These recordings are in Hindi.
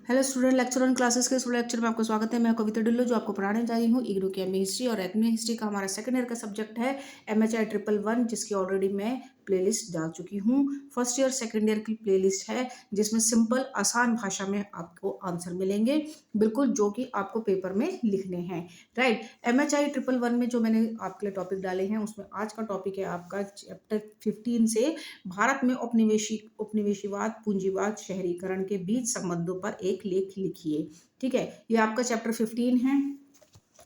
Hello student, lecture on classes के स्टूडेंट लेक्चर में आपका स्वागत है। मैं कविता डिल्लो जो आपको पढ़ाने जा रही हूँ इग्नू की एमए हिस्ट्री। और एमए हिस्ट्री का हमारा सेकंड ईयर का सब्जेक्ट है MHI 111, जिसकी ऑलरेडी मैं प्लेलिस्ट डाल चुकी हूँ। फर्स्ट ईयर सेकंड ईयर की प्लेलिस्ट है जिसमें सिंपल आसान भाषा में आपको आंसर मिलेंगे, बिल्कुल जो कि आपको पेपर में लिखने हैं। राइट, MHI 111 में जो मैंने आपके लिए टॉपिक डाले हैं उसमें आज का टॉपिक है आपका चैप्टर 15 से भारत में उपनिवेशीवाद, पूंजीवाद, शहरीकरण के बीच संबंधों पर एक लेख लिखिए। ठीक है, ये आपका चैप्टर 15 है।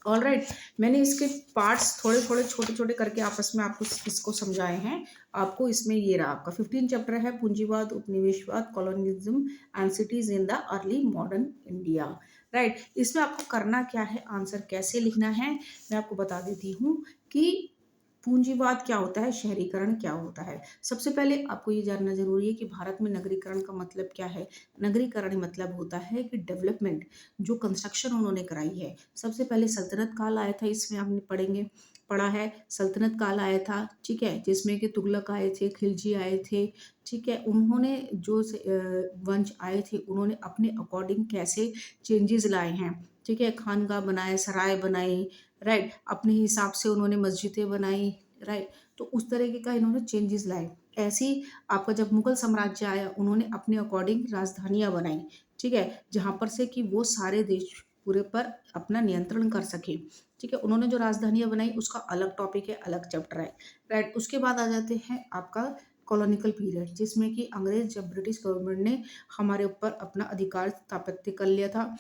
ऑल राइट, मैंने इसके पार्ट्स थोड़े थोड़े छोटे छोटे करके आपस में आपको इसको समझाए हैं। आपको इसमें ये रहा आपका 15 चैप्टर है, पूंजीवाद, उपनिवेशवाद, colonialism and cities in the early modern India. Right, इसमें आपको करना क्या है, आंसर कैसे लिखना है मैं आपको बता देती हूँ कि पूंजीवाद क्या होता है, शहरीकरण क्या होता है। सबसे पहले आपको ये जानना जरूरी है कि भारत में नगरीकरण का मतलब क्या है। नगरीकरण मतलब होता है कि डेवलपमेंट, जो कंस्ट्रक्शन उन्होंने कराई है। सबसे पहले सल्तनत काल आया था, इसमें आपने पढ़ा है। सल्तनत काल आया था, ठीक है, जिसमें कि तुगलक आए थे, खिलजी आए थे। ठीक है, उन्होंने जो वंश आए थे उन्होंने अपने अकॉर्डिंग कैसे चेंजेस लाए हैं। ठीक है, खानका बनाए, सराय बनाई। राइट, अपने हिसाब से उन्होंने मस्जिदें बनाई। राइट, तो उस तरीके का इन्होंने चेंजेस लाए। ऐसे ही आपका जब मुगल साम्राज्य आया उन्होंने अपने अकॉर्डिंग राजधानियां बनाई। ठीक है, जहां पर से कि वो सारे देश पूरे पर अपना नियंत्रण कर सके। ठीक है, उन्होंने जो राजधानियां बनाई उसका अलग टॉपिक है, अलग चैप्टर है। राइट, उसके बाद आ जाते हैं आपका कॉलोनिकल पीरियड, जिसमें कि अंग्रेज, जब ब्रिटिश गवर्नमेंट ने हमारे ऊपर अपना अधिकार स्थापित कर लिया था,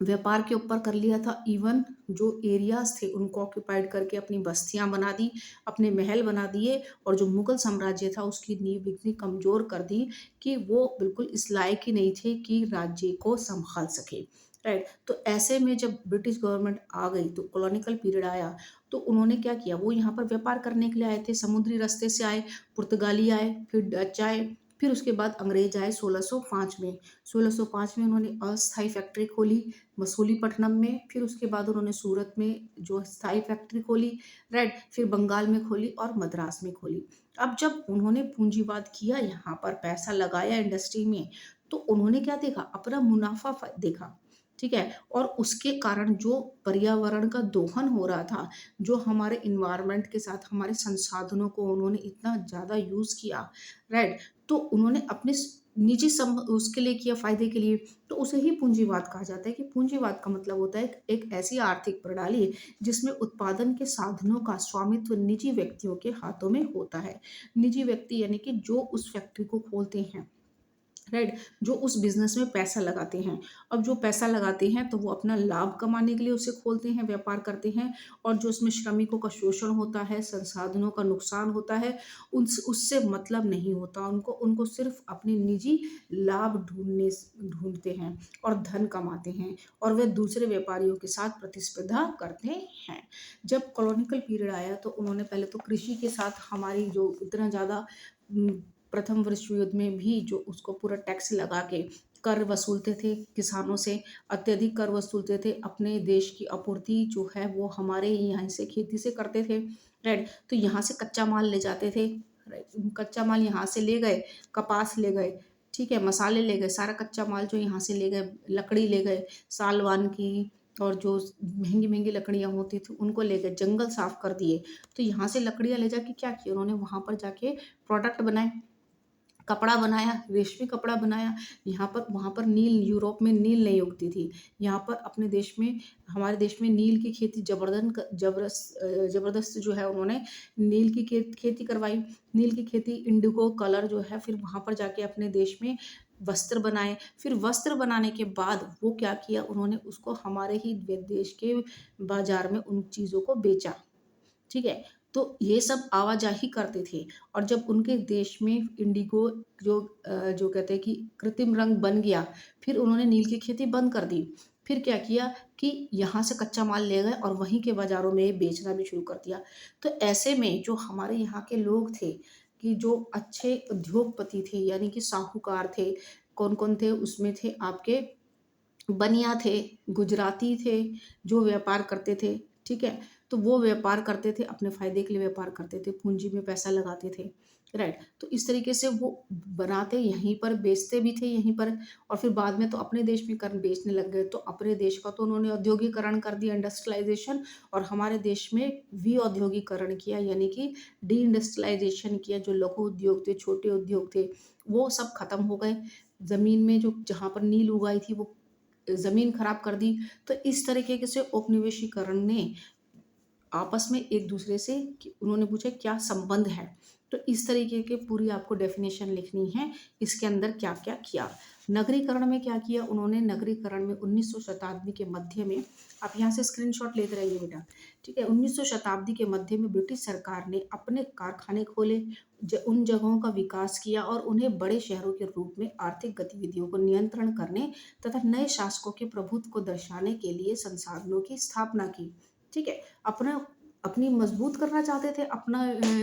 व्यापार के ऊपर कर लिया था, इवन जो एरियाज थे उनको ऑक्यूपाइड करके अपनी बस्तियां बना दी, अपने महल बना दिए। और जो मुगल साम्राज्य था उसकी नींव इतनी कमजोर कर दी कि वो बिल्कुल इस लायक ही नहीं थे कि राज्य को संभाल सके। राइट, तो ऐसे में जब ब्रिटिश गवर्नमेंट आ गई तो कॉलोनिकल पीरियड आया, तो उन्होंने क्या किया, वो यहाँ पर व्यापार करने के लिए आए थे, समुद्री रास्ते से आए, पुर्तगाली आए, फिर डच आए, फिर उसके बाद अंग्रेज आए 1605 में। 1605 में उन्होंने अस्थायी फैक्ट्री खोली मसूलीपट्टनम में, फिर उसके बाद उन्होंने सूरत में जो स्थायी फैक्ट्री खोली। राइट, फिर बंगाल में खोली और मद्रास में खोली। अब जब उन्होंने पूंजीवाद किया, यहाँ पर पैसा लगाया इंडस्ट्री में, तो उन्होंने क्या देखा, अपना मुनाफा देखा। ठीक है, और उसके कारण जो पर्यावरण का दोहन हो रहा था, जो हमारे इन्वायरमेंट के साथ हमारे संसाधनों को उन्होंने इतना ज्यादा यूज किया। राइट, तो उन्होंने अपने निजी उसके लिए किया, फायदे के लिए। तो उसे ही पूंजीवाद कहा जाता है कि पूंजीवाद का मतलब होता है एक ऐसी आर्थिक प्रणाली जिसमें उत्पादन के साधनों का स्वामित्व निजी व्यक्तियों के हाथों में होता है। निजी व्यक्ति यानी कि जो उस फैक्ट्री को खोलते हैं। राइट, जो उस बिजनेस में पैसा लगाते हैं। अब जो पैसा लगाते हैं तो वो अपना लाभ कमाने के लिए उसे खोलते हैं, व्यापार करते हैं। और जो उसमें श्रमिकों का शोषण होता है, संसाधनों का नुकसान होता है, उससे मतलब नहीं होता उनको। उनको सिर्फ अपने निजी लाभ ढूंढते हैं और धन कमाते हैं, और वे दूसरे व्यापारियों के साथ प्रतिस्पर्धा करते हैं। जब कॉलोनिकल पीरियड आया तो उन्होंने पहले तो कृषि के साथ हमारी जो इतना ज़्यादा प्रथम विश्व युद्ध में भी जो उसको पूरा टैक्स लगा के कर वसूलते थे किसानों से, अत्यधिक कर वसूलते थे। अपने देश की आपूर्ति जो है वो हमारे यहाँ से खेती से करते थे। राइट, तो यहाँ से कच्चा माल ले जाते थे। राइट, कच्चा माल यहाँ से ले गए, कपास ले गए, ठीक है, मसाले ले गए, सारा कच्चा माल जो यहाँ से ले गए, लकड़ी ले गए सालवान की, और जो महंगी महंगी लकड़ियाँ होती थी उनको ले गए, जंगल साफ कर दिए। तो यहाँ से लकड़ियाँ ले जाके क्या किया उन्होंने, वहां पर जाके प्रोडक्ट बनाए, कपड़ा बनाया, रेशमी कपड़ा बनाया। यहाँ पर वहाँ पर नील, यूरोप में नील नहीं उगती थी, यहाँ पर अपने देश में, हमारे देश में नील की खेती जबरदस्त जो है उन्होंने नील की खेती करवाई। नील की खेती, इंडिगो कलर जो है, फिर वहाँ पर जाके अपने देश में वस्त्र बनाए। फिर वस्त्र बनाने के बाद वो क्या किया उन्होंने, उसको हमारे ही देश के बाजार में उन चीज़ों को बेचा। ठीक है, तो ये सब आवाजाही करते थे। और जब उनके देश में इंडिगो जो कहते हैं कि कृत्रिम रंग बन गया, फिर उन्होंने नील की खेती बंद कर दी। फिर क्या किया कि यहाँ से कच्चा माल ले गए और वहीं के बाजारों में बेचना भी शुरू कर दिया। तो ऐसे में जो हमारे यहाँ के लोग थे, कि जो अच्छे उद्योगपति थे यानी कि साहूकार थे, कौन कौन थे उसमें, थे आपके बनिया थे, गुजराती थे, जो व्यापार करते थे। ठीक है। तो वो व्यापार करते थे, अपने फ़ायदे के लिए व्यापार करते थे, पूँजी में पैसा लगाते थे, राइट। तो इस तरीके से वो बनाते यहीं पर, बेचते भी थे यहीं पर, और फिर बाद में तो अपने देश में कर बेचने लग गए। तो अपने देश का तो उन्होंने औद्योगीकरण कर दिया, इंडस्ट्रियलाइज़ेशन, और हमारे देश में विऔद्योगीकरण किया, यानी कि डी-इंडस्ट्रियलाइज़ेशन किया। जो लघु उद्योग थे, छोटे उद्योग थे, वो सब खत्म हो गए। ज़मीन में जो जहाँ पर नील उगाई थी, वो ज़मीन खराब कर दी। तो इस तरीके से औपनिवेशीकरण ने आपस में एक दूसरे से उन्होंने पूछा क्या संबंध है। तो इस तरीके के पूरी आपको डेफिनेशन लिखनी है, इसके अंदर क्या क्या किया। नगरीकरण में क्या किया उन्होंने, नगरीकरण में 19वीं शताब्दी के मध्य में, आप यहाँ से स्क्रीनशॉट लेते रहिए बेटा, ठीक है। 19वीं शताब्दी के मध्य में ब्रिटिश सरकार ने अपने कारखाने खोले, उन जगहों का विकास किया और उन्हें बड़े शहरों के रूप में आर्थिक गतिविधियों को नियंत्रण करने तथा नए शासकों के प्रभुत्व को दर्शाने के लिए संसाधनों की स्थापना की, ठीक है। अपना अपनी मजबूत करना चाहते थे अपना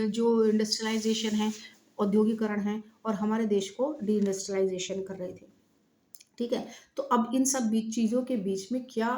जो इंडस्ट्रियलाइजेशन है, औद्योगिकरण है, और हमारे देश को डी इंडस्ट्रियलाइजेशन कर रहे थे, ठीक है। तो अब इन सब बीच चीज़ों के बीच में क्या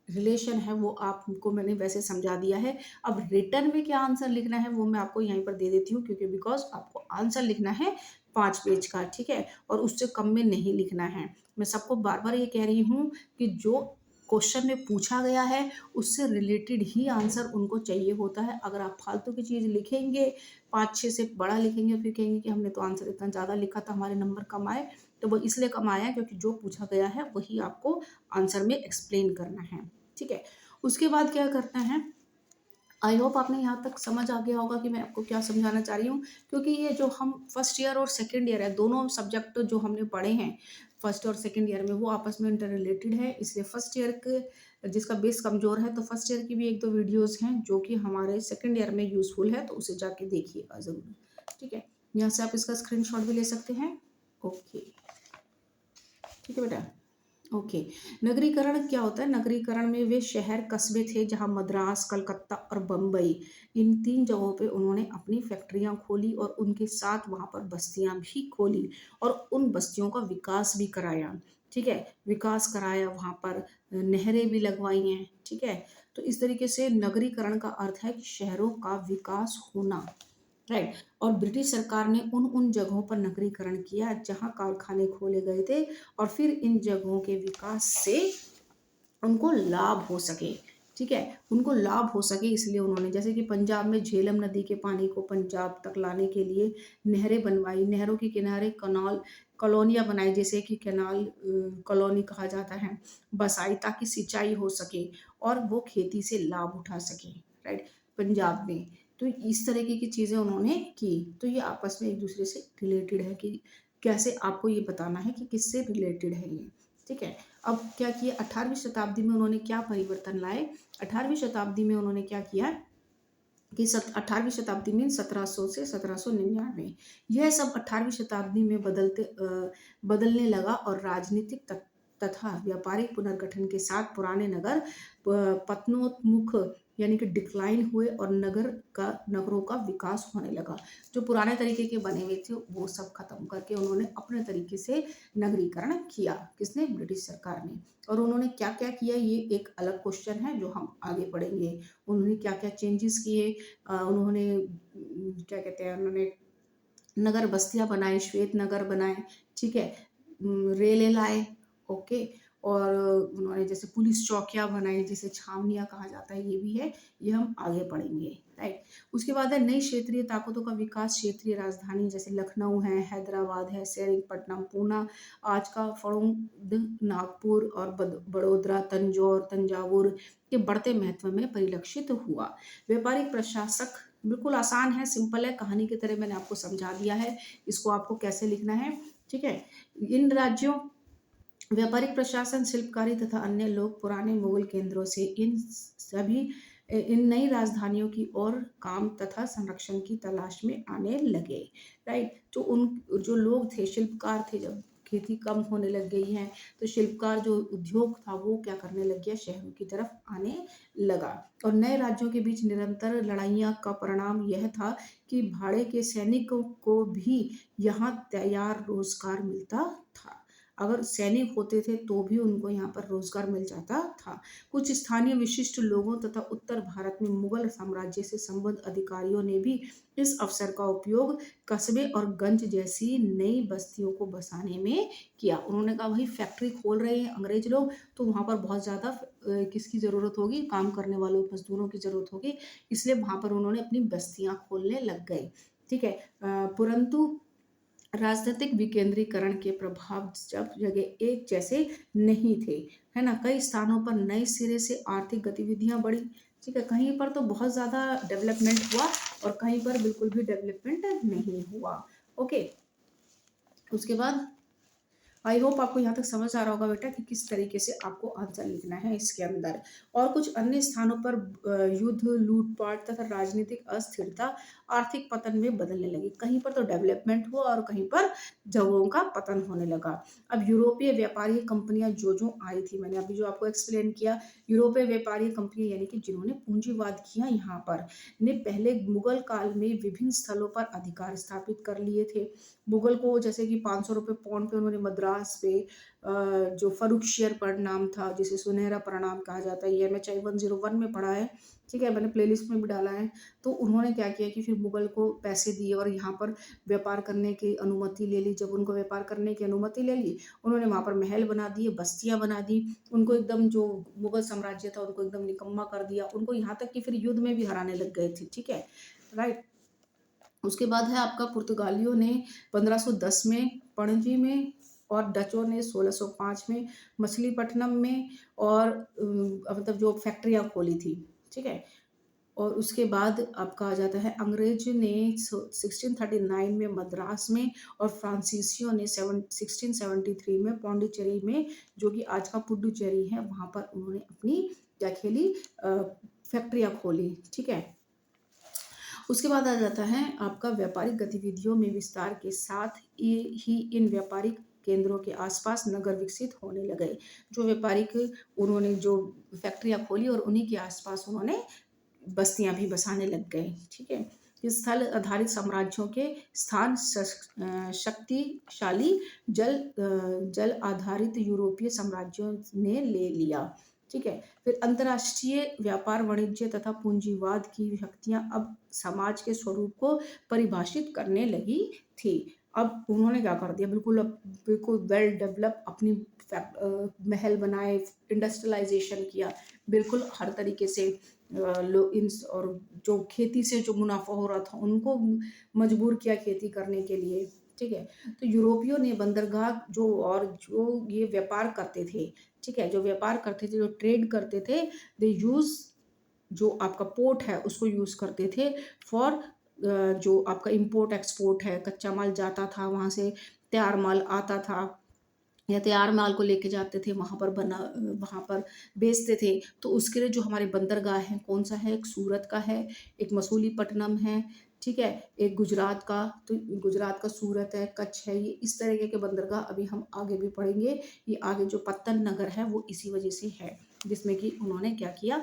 रिलेशन है वो आपको मैंने वैसे समझा दिया है। अब रिटर्न में क्या आंसर लिखना है वो मैं आपको यहीं पर दे देती हूँ, क्योंकि बिकॉज आपको आंसर लिखना है 5 पेज का, ठीक है, और उससे कम में नहीं लिखना है। मैं सबको बार बार ये कह रही हूँ कि जो क्वेश्चन में पूछा गया है उससे रिलेटेड ही आंसर उनको चाहिए होता है। अगर आप फालतू की चीज़ लिखेंगे, 5-6 से बड़ा लिखेंगे, फिर कहेंगे कि हमने तो आंसर इतना ज़्यादा लिखा था, हमारे नंबर कम आए, तो वो इसलिए कम आया है क्योंकि जो पूछा गया है वही आपको आंसर में एक्सप्लेन करना है, ठीक है। उसके बाद क्या करना है, आई होप आपने यहाँ तक समझ आ गया होगा कि मैं आपको क्या समझाना चाह रही हूँ, क्योंकि ये जो हम फर्स्ट ईयर और सेकंड ईयर है, दोनों सब्जेक्ट जो हमने पढ़े हैं फर्स्ट और सेकंड ईयर में, वो आपस में इंटर रिलेटेड है। इसलिए फर्स्ट ईयर के जिसका बेस कमज़ोर है, तो फर्स्ट ईयर की भी 1-2 वीडियोज़ हैं जो कि हमारे सेकंड ईयर में यूज़फुल है, तो उसे जाके देखिएगा ज़रूर, ठीक है। यहाँ से आप इसका स्क्रीनशॉट भी ले सकते हैं। ओके, ठीक है बेटा। ओके, नगरीकरण क्या होता है, नगरीकरण में वे शहर कस्बे थे जहां मद्रास, कलकत्ता और बम्बई, इन 3 जगहों पे उन्होंने अपनी फैक्ट्रियां खोली और उनके साथ वहां पर बस्तियां भी खोली और उन बस्तियों का विकास भी कराया, ठीक है। विकास कराया, वहां पर नहरें भी लगवाई हैं, ठीक है। तो इस तरीके से नगरीकरण का अर्थ है कि शहरों का विकास होना, राइट। और ब्रिटिश सरकार ने उन उन जगहों पर नगरीकरण किया जहां कारखाने खोले गए थे, और फिर इन जगहों के विकास से उनको लाभ हो सके, ठीक है, उनको लाभ हो सके, इसलिए उन्होंने जैसे कि पंजाब में झेलम नदी के पानी को पंजाब तक लाने के लिए नहरें बनवाई, नहरों के किनारे कनाल कॉलोनियाँ बनाई, जैसे कि कैनाल कॉलोनी कहा जाता है, बसाई, ताकि सिंचाई हो सके और वो खेती से लाभ उठा सके, राइट, पंजाब में। तो इस तरीके की चीज़ें उन्होंने की। तो ये आपस में एक दूसरे से रिलेटेड है कि कैसे आपको ये बताना है कि किससे रिलेटेड है ये, ठीक है। अब क्या किया 18वीं शताब्दी में उन्होंने क्या परिवर्तन लाए, 18वीं शताब्दी में उन्होंने क्या किया कि 18वीं शताब्दी में 1700 से 1799, यह सब 18वीं शताब्दी में बदलने लगा और राजनीतिक तथा व्यापारिक पुनर्गठन के साथ पुराने नगर पतनोन्मुख यानी कि डिक्लाइन हुए और नगरों का विकास होने लगा। जो पुराने तरीके के बने हुए थे वो सब खत्म करके उन्होंने अपने तरीके से नगरीकरण किया, किसने, ब्रिटिश सरकार ने। और उन्होंने क्या क्या किया ये एक अलग क्वेश्चन है जो हम आगे पढ़ेंगे। उन्होंने क्या क्या चेंजेस किए, उन्होंने क्या कहते हैं, उन्होंने नगर बस्तियां बनाए, श्वेत नगर बनाए, ठीक है, रेलें लाए, ओके, और उन्होंने जैसे पुलिस चौकियां बनाई जिसे छावनियां कहा जाता है, ये भी है, ये हम आगे पढ़ेंगे, राइट। उसके बाद है नई क्षेत्रीय ताकतों का विकास, क्षेत्रीय राजधानी जैसे लखनऊ है, हैदराबाद है, सेरिंगपट्टनम, पूना, आज का फड़ौद, नागपुर और बड़ोदरा, तंजावुर के बढ़ते महत्व में परिलक्षित हुआ। व्यापारिक प्रशासक बिल्कुल आसान है, सिंपल है, कहानी की तरह मैंने आपको समझा दिया है इसको आपको कैसे लिखना है, ठीक है। इन राज्यों व्यापारिक प्रशासन, शिल्पकारी तथा अन्य लोग पुराने मुगल केंद्रों से इन नई राजधानियों की ओर काम तथा संरक्षण की तलाश में आने लगे, राइट। तो उन जो लोग थे, शिल्पकार थे, जब खेती कम होने लग गई है तो शिल्पकार जो उद्योग था वो क्या करने लग गया, शहरों की तरफ आने लगा। और नए राज्यों के बीच निरंतर लड़ाइयाँ का परिणाम यह था कि भाड़े के सैनिकों को भी यहाँ तैयार रोजगार मिलता था। अगर सैनिक होते थे तो भी उनको यहाँ पर रोजगार मिल जाता था। कुछ स्थानीय विशिष्ट लोगों तथा उत्तर भारत में मुगल साम्राज्य से संबद्ध अधिकारियों ने भी इस अवसर का उपयोग कस्बे और गंज जैसी नई बस्तियों को बसाने में किया। उन्होंने कहा भाई फैक्ट्री खोल रहे हैं अंग्रेज लोग, तो वहाँ पर बहुत ज़्यादा किसकी ज़रूरत होगी, काम करने वालों मजदूरों की ज़रूरत होगी, इसलिए वहाँ पर उन्होंने अपनी बस्तियाँ खोलने लग गए। ठीक है। परंतु राजनीतिक विकेंद्रीकरण के प्रभाव जब जगह एक जैसे नहीं थे, है ना, कई स्थानों पर नए सिरे से आर्थिक गतिविधियां बढ़ी। ठीक है, कहीं पर तो बहुत ज़्यादा डेवलपमेंट हुआ और कहीं पर बिल्कुल भी डेवलपमेंट नहीं हुआ। ओके, उसके बाद आई होप आपको यहाँ तक समझ आ रहा होगा बेटा कि किस तरीके से आपको आंसर लिखना है इसके अंदर। और कुछ अन्य स्थानों पर युद्ध, लूटपाट तथा राजनीतिक अस्थिरता आर्थिक पतन में बदलने लगी। कहीं पर तो डेवलपमेंट हुआ और कहीं पर जगहों का पतन होने लगा। अब यूरोपीय व्यापारी कंपनियां जो जो आई थी, मैंने अभी जो आपको एक्सप्लेन किया, यूरोपीय व्यापारी कंपनियां यानी कि जिन्होंने पूंजीवाद किया यहाँ पर, ने पहले मुगल काल में विभिन्न स्थलों पर अधिकार स्थापित कर लिए थे। मुगल को जैसे कि 500 रुपये पौंड पे उन्होंने मद्रास पे जो फरुखशियर प्रणाम था, जिसे सुनहरा प्रणाम कहा जाता है, ये MHI 101 में पढ़ा है। ठीक है, मैंने प्लेलिस्ट में भी डाला है। तो उन्होंने क्या किया कि फिर मुगल को पैसे दिए और यहाँ पर व्यापार करने की अनुमति ले ली। जब उनको व्यापार करने की अनुमति ले ली, उन्होंने वहाँ पर महल बना दिए, बस्तियाँ बना दी। उनको एकदम, जो मुगल साम्राज्य था उनको एकदम निकम्मा कर दिया। उनको यहाँ तक कि फिर युद्ध में भी हराने लग गए थे। ठीक है, राइट। उसके बाद है आपका पुर्तगालियों ने 1510 में पणजी में, और डचों ने 1605 में मछलीपट्टनम में, और मतलब जो फैक्ट्रियाँ खोली थी। ठीक है, और उसके बाद आपका आ जाता है अंग्रेज ने 1639 में मद्रास में, और फ्रांसीसियों ने 1673 में पौंडीचेरी में, जो कि आज का पुडुचेरी है, वहाँ पर उन्होंने अपनी क्या खेली, फैक्ट्रियाँ खोली। ठीक है, उसके बाद आ जाता है आपका व्यापारिक गतिविधियों में विस्तार के साथ ही इन व्यापारिक केंद्रों के आसपास नगर विकसित होने लगे। जो व्यापारिक, उन्होंने जो फैक्ट्रियाँ खोली और उन्हीं के आसपास उन्होंने बस्तियां भी बसाने लग गए। ठीक है, इस स्थल आधारित साम्राज्यों के स्थान शक्तिशाली जल आधारित यूरोपीय साम्राज्यों ने ले लिया। ठीक है, फिर अंतर्राष्ट्रीय व्यापार, वाणिज्य तथा पूंजीवाद की शक्तियां अब समाज के स्वरूप को परिभाषित करने लगी थी। अब उन्होंने क्या कर दिया, बिल्कुल वेल डेवलप अपनी महल बनाए, इंडस्ट्रियलाइजेशन किया, बिल्कुल हर तरीके से लोग इन, और जो खेती से जो मुनाफा हो रहा था उनको मजबूर किया खेती करने के लिए। ठीक है, तो यूरोपियों ने बंदरगाह जो ये व्यापार करते थे, ठीक है, जो व्यापार करते थे, जो ट्रेड करते थे, दे यूज, जो आपका पोर्ट है उसको यूज करते थे फॉर, जो आपका इंपोर्ट एक्सपोर्ट है, कच्चा माल जाता था वहाँ से, तैयार माल आता था, या तैयार माल को लेके जाते थे, वहाँ पर बेचते थे। तो उसके लिए जो हमारे बंदरगाह हैं, कौन सा है, एक सूरत का है, एक मसूलीपट्टनम है, ठीक है, एक गुजरात का, तो गुजरात का सूरत है, कच्छ है, ये इस तरीके के बंदरगाह अभी हम आगे भी पढ़ेंगे। ये आगे जो पत्तन नगर है वो इसी वजह से है, जिसमें कि उन्होंने क्या किया,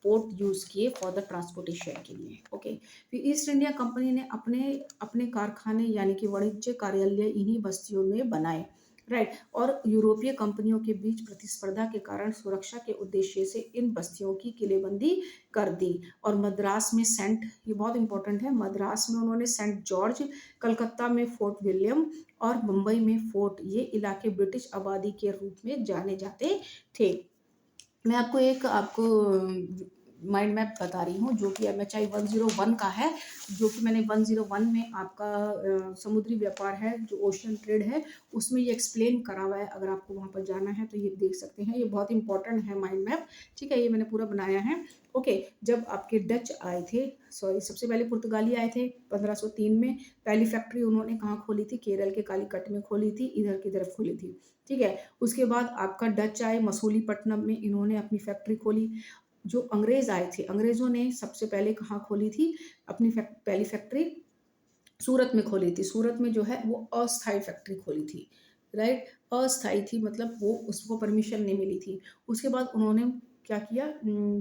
पोर्ट यूज़ किए फॉर द ट्रांसपोर्टेशन के लिए। ओके, फिर ईस्ट इंडिया कंपनी ने अपने अपने कारखाने यानी कि वाणिज्य कार्यालय इन्हीं बस्तियों में बनाए। राइट, और यूरोपीय कंपनियों के बीच प्रतिस्पर्धा के कारण सुरक्षा के उद्देश्य से इन बस्तियों की किलेबंदी कर दी। और मद्रास में सेंट, ये बहुत इंपॉर्टेंट है, मद्रास में उन्होंने सेंट जॉर्ज, कलकत्ता में फोर्ट विलियम, और मुंबई में फोर्ट, ये इलाके ब्रिटिश आबादी के रूप में जाने जाते थे। मैं आपको माइंड मैप बता रही हूँ, जो कि MHI 101 का है, जो कि मैंने 101 में आपका समुद्री व्यापार है, जो ओशन ट्रेड है, उसमें ये एक्सप्लेन करा हुआ है। अगर आपको वहाँ पर जाना है तो ये देख सकते हैं, ये बहुत इंपॉर्टेंट है माइंड मैप। ठीक है, ये मैंने पूरा बनाया है। ओके, जब आपके डच आए थे, सॉरी, सबसे पहले पुर्तगाली आए थे 1503 में। पहली फैक्ट्री उन्होंने कहाँ खोली थी, केरल के कालीकट में खोली थी, इधर की तरफ खोली थी। ठीक है, उसके बाद आपका डच आए, मसूलीपट्टनम में इन्होंने अपनी फैक्ट्री खोली। जो अंग्रेज आए थे, अंग्रेजों ने सबसे पहले कहाँ खोली थी अपनी पहली फैक्ट्री, सूरत में खोली थी। सूरत में जो है वो अस्थायी फैक्ट्री खोली थी। राइट, अस्थायी थी, मतलब वो उसको परमिशन नहीं मिली थी। उसके बाद उन्होंने क्या किया,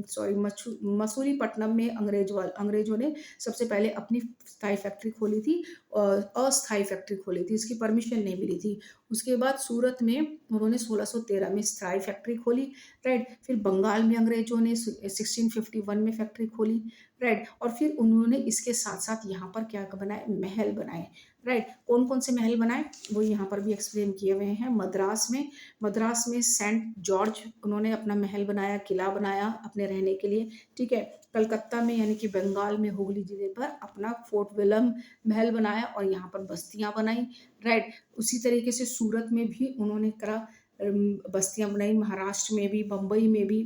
सॉरी, मसूलीपट्टनम में अंग्रेजों ने सबसे पहले अपनी स्थायी फैक्ट्री खोली थी और अस्थायी फैक्ट्री खोली थी, इसकी परमिशन नहीं मिली थी। उसके बाद सूरत में उन्होंने 1613 में स्थायी फैक्ट्री खोली, राइट। फिर बंगाल में अंग्रेजों ने 1651 में फैक्ट्री खोली, राइट। और फिर उन्होंने इसके साथ साथ यहाँ पर क्या बनाए, महल बनाए, राइट। कौन कौन से महल बनाए वो यहाँ पर भी एक्सप्लेन किए हुए हैं। मद्रास में सेंट जॉर्ज उन्होंने अपना महल बनाया, किला बनाया अपने रहने के लिए, ठीक है। कलकत्ता में यानी कि बंगाल में हुगली जिले पर अपना फोर्ट विलियम महल बनाया और यहाँ पर बस्तियां बनाई, राइट। उसी तरीके से सूरत में भी उन्होंने करा, बस्तियां बनाई, महाराष्ट्र में भी, बम्बई में भी,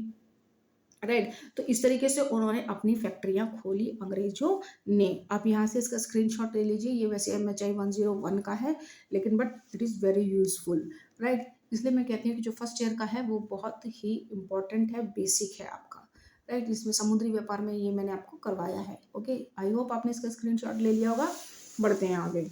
राइट। तो इस तरीके से उन्होंने अपनी फैक्ट्रियां खोली अंग्रेजों ने। आप यहाँ से इसका स्क्रीनशॉट ले लीजिए, ये वैसे MHI 101 का है लेकिन but it is very useful, right. इसलिए मैं कहती हूँ कि जो फर्स्ट ईयर का है वो बहुत ही इम्पोर्टेंट है, बेसिक है आपका, राइट। इसमें समुद्री व्यापार में ये मैंने आपको करवाया है। ओके, आई होप आपने इसका स्क्रीनशॉट ले लिया होगा। बढ़ते हैं आगे,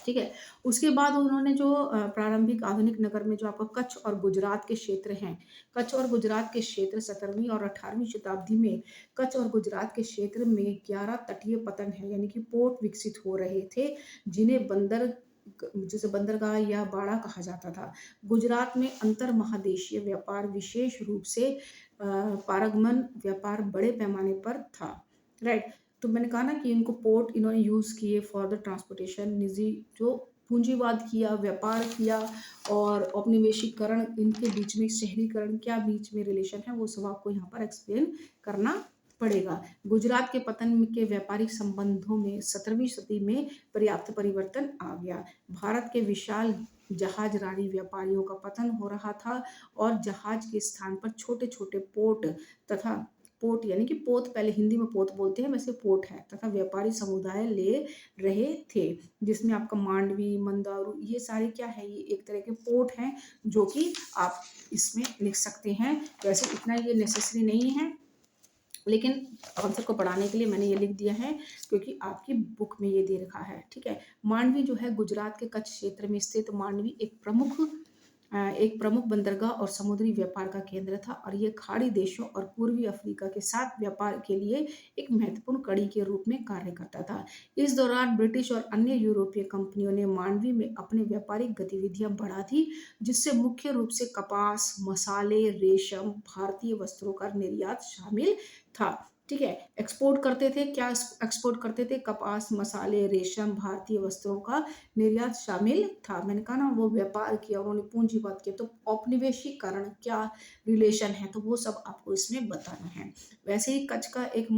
ठीक है। उसके बाद उन्होंने जो प्रारंभिक आधुनिक नगर में जो आपका कच्छ और गुजरात के क्षेत्र हैं, कच्छ और गुजरात के क्षेत्र 17वीं और 18वीं शताब्दी में कच्छ और गुजरात के क्षेत्र में 11 तटीय पतन है यानी कि पोर्ट विकसित हो रहे थे, जिन्हें बंदर, जैसे बंदरगाह या बाड़ा कहा जाता था। गुजरात में अंतर महादेशीय व्यापार विशेष रूप से पारगमन व्यापार बड़े पैमाने पर था, राइट। तो मैंने कहा ना कि इनको पोर्ट इन्होंने यूज़ किए फॉर द ट्रांसपोर्टेशन, निजी जो पूंजीवाद किया, व्यापार किया और औपनिवेशीकरण, इनके बीच में शहरीकरण क्या बीच में रिलेशन है वो सब आपको यहाँ पर एक्सप्लेन करना पड़ेगा। गुजरात के पतन के व्यापारिक संबंधों में 17वीं सदी में पर्याप्त परिवर्तन आ गया। भारत के विशाल जहाज रानी व्यापारियों का पतन हो रहा था और जहाज के स्थान पर छोटे छोटे पोर्ट तथा पोर्ट यानी कि पोत, पहले हिंदी में पोत बोलते हैं, वैसे पोर्ट है, तथा व्यापारी समुदाय ले रहे थे, जिसमें आपका मांडवी, मंदारू, ये सारे क्या है, ये एक तरह के पोर्ट हैं जो कि आप इसमें लिख सकते हैं। वैसे इतना ये नेसेसरी नहीं है लेकिन कॉन्सेप्ट को पढ़ाने के लिए मैंने ये लिख दिया है क्योंकि आपकी बुक में ये दे रखा है, ठीक है। मांडवी जो है गुजरात के कच्छ क्षेत्र में स्थित मांडवी एक प्रमुख बंदरगाह और समुद्री व्यापार का केंद्र था और ये खाड़ी देशों और पूर्वी अफ्रीका के साथ व्यापार के लिए एक महत्वपूर्ण कड़ी के रूप में कार्य करता था। इस दौरान ब्रिटिश और अन्य यूरोपीय कंपनियों ने मांडवी में अपनी व्यापारिक गतिविधियां बढ़ा दी, जिससे मुख्य रूप से कपास, मसाले, रेशम, भारतीय वस्त्रों का निर्यात शामिल था, ठीक है। एक्सपोर्ट करते थे, क्या एक्सपोर्ट करते थे, कपास, मसाले, रेशम, भारतीय वस्त्रों का निर्यात शामिल था। मैंने कहा ना वो व्यापार किया, उन्होंने पूंजीवाद किया, तो औपनिवेशीकरण क्या रिलेशन है तो वो सब आपको इसमें बताना है। वैसे ही कच्छ का एक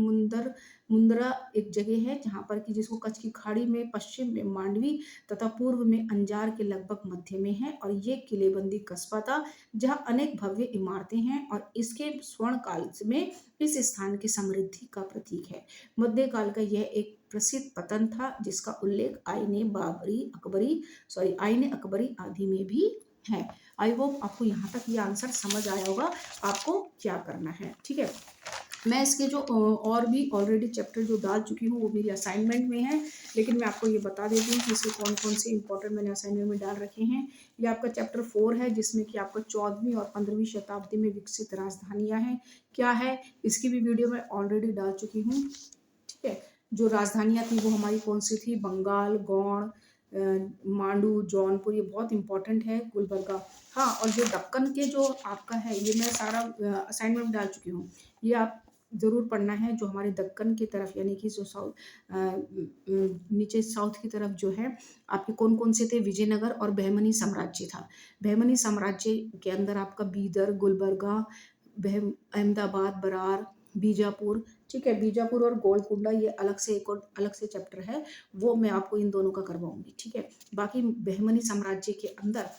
मुंद्रा एक जगह है जहाँ पर कि जिसको कच्छ की खाड़ी में पश्चिम में मांडवी तथा पूर्व में अंजार के लगभग मध्य में है और ये किलेबंदी कस्बा था जहाँ अनेक भव्य इमारतें हैं और इसके स्वर्ण काल में इस स्थान की समृद्धि का प्रतीक है। मध्यकाल का यह एक प्रसिद्ध पतन था जिसका उल्लेख आईने अकबरी आदि में भी है। आई होप आपको यहाँ तक ये आंसर समझ आया होगा आपको क्या करना है, ठीक है। मैं इसके जो और भी ऑलरेडी चैप्टर जो डाल चुकी हूँ वो मेरी असाइनमेंट में है, लेकिन मैं आपको ये बता देती हूँ कि इसके कौन कौन से इंपॉर्टेंट मैंने असाइनमेंट में डाल रखे हैं। ये आपका चैप्टर 4 है जिसमें कि आपका 14वीं और 15वीं शताब्दी में विकसित राजधानियाँ हैं क्या है, इसकी भी वीडियो मैं ऑलरेडी डाल चुकी हूँ, ठीक है। जो राजधानियाँ थी वो हमारी कौन सी थी, बंगाल, गौड़, मांडू, जौनपुर, ये बहुत इंपॉर्टेंट है, गुलबर्गा। हाँ, और जो दक्कन के जो आपका है ये मैं सारा असाइनमेंट डाल चुकी हूँ, ये आप ज़रूर पढ़ना है। जो हमारे दक्कन की तरफ यानी कि जो नीचे साउथ की तरफ जो है आपके कौन कौन से थे, विजयनगर और बहमनी साम्राज्य था। बहमनी साम्राज्य के अंदर आपका बीदर, गुलबर्गा, अहमदाबाद, बरार, बीजापुर, ठीक है। बीजापुर और गोलकुंडा ये अलग से एक और अलग से चैप्टर है, वो मैं आपको इन दोनों का करवाऊंगी, ठीक है। बाकी बहमनी साम्राज्य के अंदर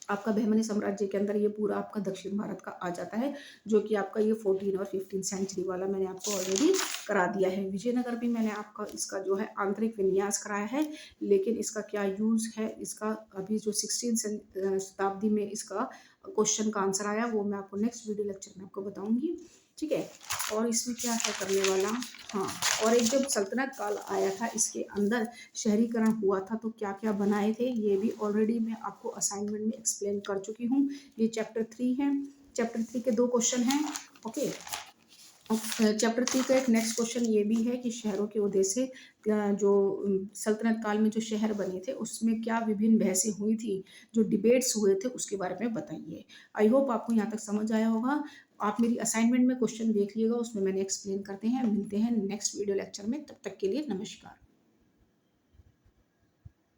आपका बहमनी साम्राज्य के अंदर ये पूरा आपका दक्षिण भारत का आ जाता है, जो कि आपका ये 14 और 15 सेंचुरी वाला मैंने आपको ऑलरेडी करा दिया है। विजयनगर भी मैंने आपका इसका जो है आंतरिक विन्यास कराया है, लेकिन इसका क्या यूज़ है, इसका अभी जो 16 शताब्दी में इसका क्वेश्चन का आंसर आया वो मैं आपको नेक्स्ट वीडियो लेक्चर में आपको बताऊंगी, ठीक है। और इसमें क्या है करने वाला, हाँ, और एक जब सल्तनत काल आया था इसके अंदर शहरीकरण हुआ था तो क्या क्या बनाए थे ये भी ऑलरेडी मैं आपको असाइनमेंट में एक्सप्लेन कर चुकी हूँ। ये चैप्टर 3 है, चैप्टर 3 के 2 क्वेश्चन हैं। ओके, चैप्टर 3 का एक नेक्स्ट क्वेश्चन ये भी है कि शहरों के उदय से जो सल्तनत काल में जो शहर बने थे उसमें क्या विभिन्न बहसें हुई थी, जो डिबेट्स हुए थे उसके बारे में बताइए। आई होप आपको यहाँ तक समझ आया होगा। आप मेरी असाइनमेंट में क्वेश्चन देख लीजिएगा, उसमें मैंने एक्सप्लेन करते हैं। मिलते हैं नेक्स्ट वीडियो लेक्चर में, तब तक के लिए नमस्कार।